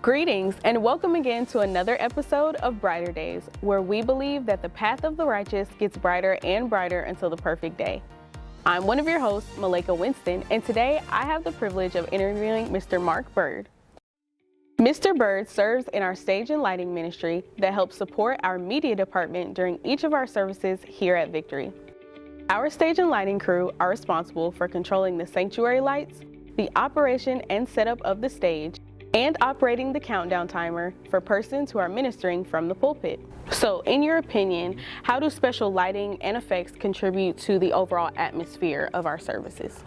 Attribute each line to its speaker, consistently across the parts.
Speaker 1: Greetings and welcome again to another episode of Brighter Days, where we believe that the path of the righteous gets brighter and brighter until the perfect day. I'm one of your hosts, Malika Winston, and today I have the privilege of interviewing Mr. Mark Bird. Mr. Bird serves in our stage and lighting ministry that helps support our media department during each of our services here at Victory. Our stage and lighting crew are responsible for controlling the sanctuary lights, the operation and setup of the stage, and operating the countdown timer for persons who are ministering from the pulpit. So, in your opinion, how do special lighting and effects contribute to the overall atmosphere of our services?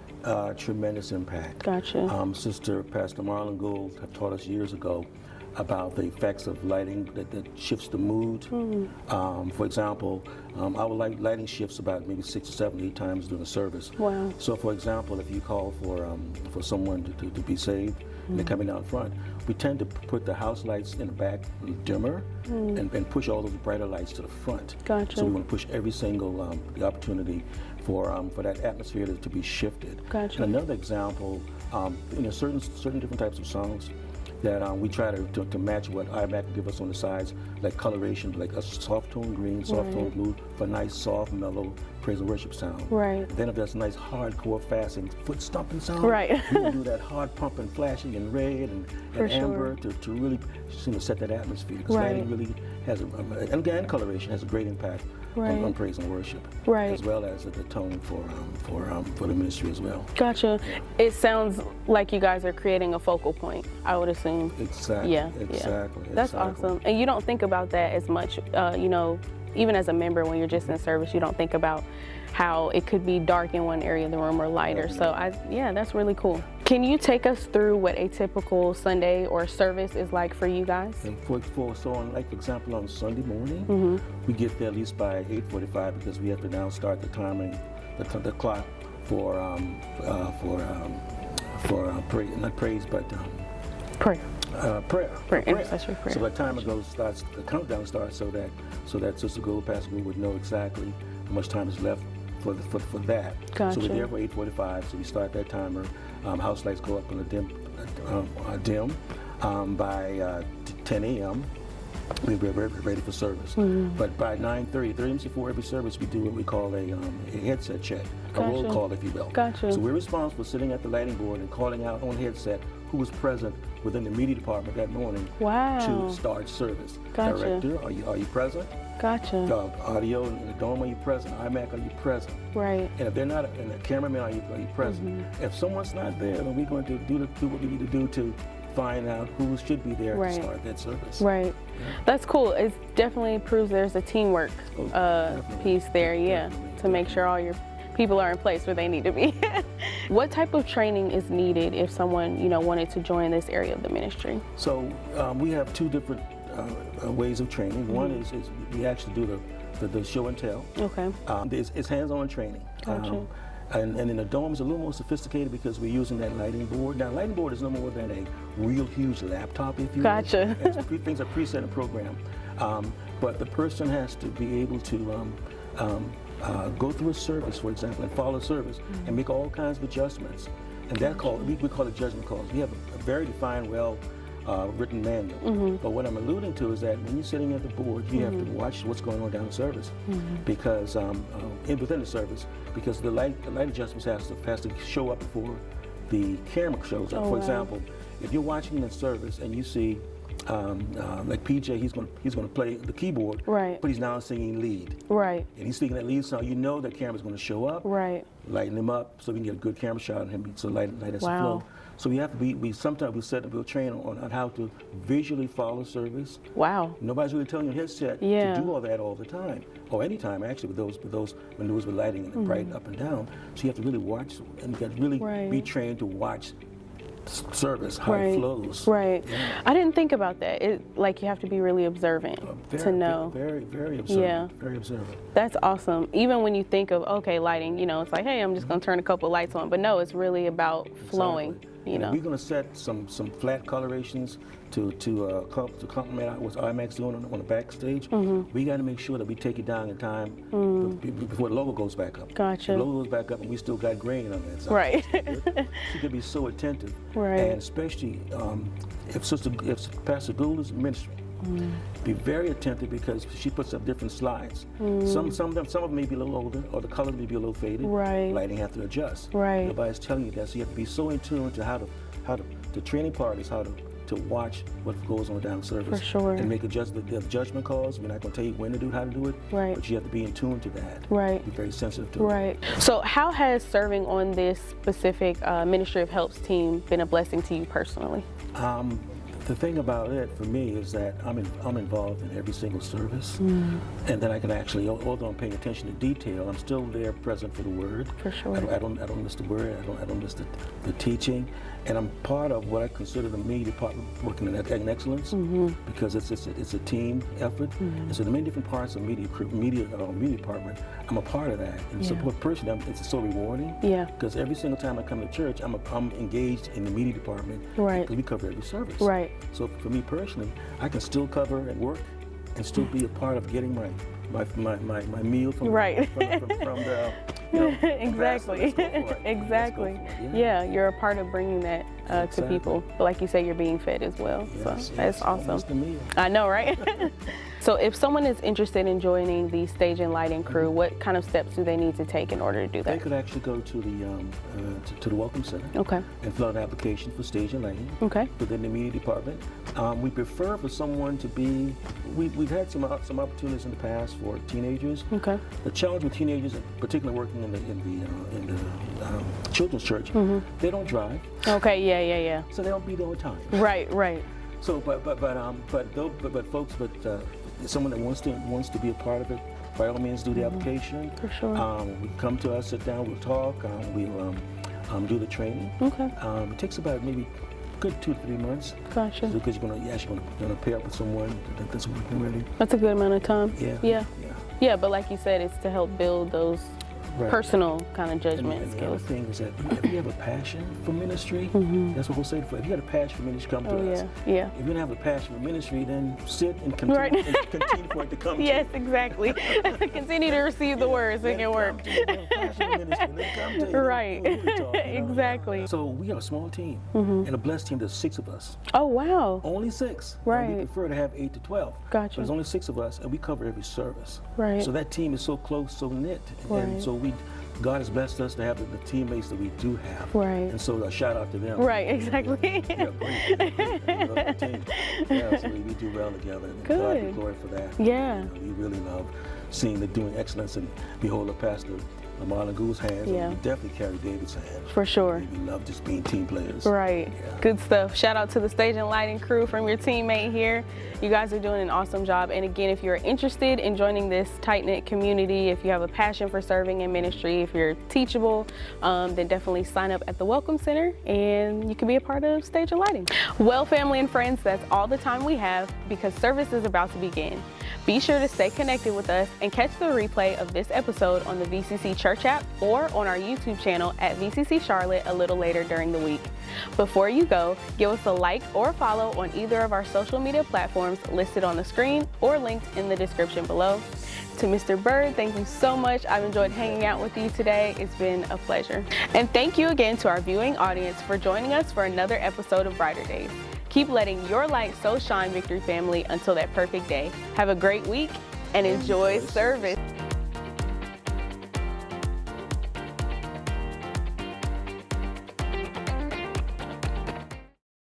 Speaker 2: Tremendous impact.
Speaker 1: Gotcha.
Speaker 2: Sister Pastor Marlon Gould have taught us years ago about the effects of lighting that shifts the mood. For example, our lighting shifts about maybe 6 or 7, 8 times during the service.
Speaker 1: Wow.
Speaker 2: So, for example, if you call for someone to be saved, and they're coming out front, we tend to put the house lights in the back dimmer and push all those brighter lights to the front.
Speaker 1: Gotcha.
Speaker 2: So we want to push every single the opportunity for that atmosphere to be shifted.
Speaker 1: Gotcha.
Speaker 2: And another example, certain different types of songs that we try to match what iMac give us on the sides, like coloration, like a soft tone green, soft tone blue, for a nice, soft, mellow praise and worship sound.
Speaker 1: Right.
Speaker 2: Then if there's a nice, hardcore, fasting, foot stomping sound,
Speaker 1: right.
Speaker 2: we can do that hard pumping, flashing, and red and amber to really set that atmosphere. Because lighting really has, and again, coloration has a great impact on praise and worship, as well as the tone for the ministry as well.
Speaker 1: Gotcha. It sounds like you guys are creating a focal point, I would assume.
Speaker 2: Exactly.
Speaker 1: Yeah.
Speaker 2: Exactly.
Speaker 1: That's awesome. And you don't think about that as much, even as a member, when you're just in service, you don't think about how it could be dark in one area of the room or lighter. So that's really cool. Can you take us through what a typical Sunday or service is like for you guys?
Speaker 2: And for example, on Sunday morning, we get there at least by 8:45 because we have to now start the timing, the clock for prayer.
Speaker 1: Intercessory prayer.
Speaker 2: So by the time it goes, the countdown starts, so that Sister Gould, Pastor Gould would know exactly how much time is left for that.
Speaker 1: Gotcha.
Speaker 2: So we're there for 8:45. So we start that timer. House lights go up on the dim. By 10 a.m. we're ready for service. But by 9:30, 30 minutes before every service, we do what we call a headset check, a roll call, if you will.
Speaker 1: Gotcha.
Speaker 2: So we're responsible for sitting at the lighting board and calling out on headset who was present within the media department that morning to start service.
Speaker 1: Gotcha.
Speaker 2: Director, are you present?
Speaker 1: Gotcha.
Speaker 2: Audio and the dome, are you present? iMac, are you present?
Speaker 1: Right.
Speaker 2: And if they're not, and the cameraman, are you present? If someone's not there, then we're going to do what we need to do to find out who should be there to start that service.
Speaker 1: Right. Yeah. That's cool. It definitely proves there's a teamwork piece there, to make sure all your people are in place where they need to be. What type of training is needed if someone, wanted to join this area of the ministry? So
Speaker 2: we have 2 different ways of training. One is we actually do the show and tell.
Speaker 1: Okay.
Speaker 2: It's hands-on training.
Speaker 1: Gotcha.
Speaker 2: And in the dome is a little more sophisticated because we're using that lighting board. Now, lighting board is no more than a real huge laptop, if you will.
Speaker 1: Gotcha.
Speaker 2: Things are preset and programmed. But the person has to be able to go through a service, for example, and follow service and make all kinds of adjustments. And we call it judgment calls. We have a very defined, written manual. But what I'm alluding to is that when you're sitting at the board, you have to watch what's going on down the service, because within the service, because the light adjustments has to show up before the camera shows up. For example, if you're watching the service and you see like PJ, he's going to play the keyboard, but he's now singing lead.
Speaker 1: Right.
Speaker 2: And he's singing that lead song. You know that camera's going to show up.
Speaker 1: Right.
Speaker 2: Lighten him up so we can get a good camera shot on him. So light has to flow. So we have to sometimes we'll train on how to visually follow service.
Speaker 1: Wow.
Speaker 2: Nobody's really telling you headset to do all that all the time, or any time actually with those maneuvers with lighting and bright up and down. So you have to really watch and you got to really be trained to watch service, how it flows.
Speaker 1: Right. Yeah. I didn't think about that. You have to be really observant to know.
Speaker 2: Very, very observant. Yeah. Very observant.
Speaker 1: That's awesome. Even when you think of, lighting, it's like, hey, I'm just going to turn a couple lights on. But no, it's really about flowing.
Speaker 2: We're going to set some flat colorations complement what IMAX doing on the backstage, we got to make sure that we take it down in time before the logo goes back up.
Speaker 1: Gotcha.
Speaker 2: The logo goes back up and we still got grain on that side.
Speaker 1: Right.
Speaker 2: She could be so attentive.
Speaker 1: Right.
Speaker 2: And especially if Pastor Gould is ministry, be very attentive because she puts up different slides. Some of them may be a little older, or the color may be a little faded.
Speaker 1: Right.
Speaker 2: Lighting have to adjust.
Speaker 1: Right.
Speaker 2: Nobody's telling you that, so you have to be so in tune to how the training part is how to watch what goes on down service.
Speaker 1: For sure.
Speaker 2: And make the judgment calls. We're not going to tell you when to do, how to do it.
Speaker 1: Right.
Speaker 2: But you have to be in tune to that.
Speaker 1: Right.
Speaker 2: Be very sensitive to it.
Speaker 1: Right. So how has serving on this specific Ministry of Helps team been a blessing to you personally?
Speaker 2: The thing about it for me is that I'm involved in every single service, and then I can actually, although I'm paying attention to detail, I'm still there present for the word.
Speaker 1: For sure.
Speaker 2: I don't miss the word. I don't miss the teaching, and I'm part of what I consider the media department working in excellence, because it's a team effort. And so the many different parts of media department, I'm a part of that. And so personally, it's so rewarding.
Speaker 1: Yeah.
Speaker 2: Because every single time I come to church, I'm engaged in the media department.
Speaker 1: Right.
Speaker 2: Because we cover every service.
Speaker 1: Right.
Speaker 2: So for me personally, I can still cover and work and still be a part of getting my meal from the
Speaker 1: exactly. Exactly. Yeah, you're a part of bringing that to people. But like you say, you're being fed as well.
Speaker 2: Yes,
Speaker 1: so that's awesome.
Speaker 2: Almost a meal.
Speaker 1: I know, right? So if someone is interested in joining the stage and lighting crew, what kind of steps do they need to take in order to do that?
Speaker 2: They could actually go to the Welcome Center.
Speaker 1: Okay.
Speaker 2: And fill out an application for stage and lighting.
Speaker 1: Okay.
Speaker 2: Within the media department. We prefer for someone to be. We've had some opportunities in the past for teenagers.
Speaker 1: Okay.
Speaker 2: The challenge with teenagers, particularly working in the children's church, they don't drive.
Speaker 1: Okay. Yeah.
Speaker 2: So they don't be there on time.
Speaker 1: Right.
Speaker 2: So, but someone that wants to be a part of it, by all means, do the application.
Speaker 1: For sure.
Speaker 2: We come to us, sit down, we'll talk, we'll do the training.
Speaker 1: Okay.
Speaker 2: It takes about maybe a good 2 to 3 months.
Speaker 1: Gotcha.
Speaker 2: Because you're gonna pair up with someone that's working ready.
Speaker 1: That's a good amount of time.
Speaker 2: Yeah.
Speaker 1: But like you said, it's to help build those personal kind of judgment
Speaker 2: and the
Speaker 1: skills.
Speaker 2: other thing is that if you have a passion for ministry, that's what we'll say. If you have a passion for ministry, come to us.
Speaker 1: Yeah.
Speaker 2: If you don't have a passion for ministry, then sit and continue, continue for it to come to you.
Speaker 1: Yes, exactly. Continue to receive the words and it work. Right. Exactly.
Speaker 2: So we are a small team, and a blessed team. There's 6 of us.
Speaker 1: Oh, wow.
Speaker 2: Only 6.
Speaker 1: Right.
Speaker 2: And we prefer to have 8 to 12.
Speaker 1: Gotcha.
Speaker 2: But there's only 6 of us, and we cover every service.
Speaker 1: Right.
Speaker 2: So that team is so close, so knit, and so God has blessed us to have the teammates that we do have.
Speaker 1: Right.
Speaker 2: And so a shout out to them.
Speaker 1: Right, exactly.
Speaker 2: Yeah, great. We love the team. Yeah, so we do well together. And
Speaker 1: Good.
Speaker 2: God be glory for that.
Speaker 1: Yeah.
Speaker 2: We really love seeing the doing excellence and behold the pastor Marlon Gould's hands.
Speaker 1: Yeah.
Speaker 2: We definitely carry David's hands.
Speaker 1: For sure.
Speaker 2: We love just being team players.
Speaker 1: Right.
Speaker 2: Yeah.
Speaker 1: Good stuff. Shout out to the stage and lighting crew from your teammate here. You guys are doing an awesome job. And again, if you're interested in joining this tight-knit community, if you have a passion for serving in ministry, if you're teachable, then definitely sign up at the Welcome Center and you can be a part of stage and lighting. Well, family and friends, that's all the time we have because service is about to begin. Be sure to stay connected with us and catch the replay of this episode on the VCC Church app or on our YouTube channel at VCC Charlotte a little later during the week. Before you go, give us a like or follow on either of our social media platforms listed on the screen or linked in the description below. To Mr. Bird, thank you so much. I've enjoyed hanging out with you today. It's been a pleasure. And thank you again to our viewing audience for joining us for another episode of Brighter Days. Keep letting your light so shine, Victory family, until that perfect day. Have a great week and enjoy service.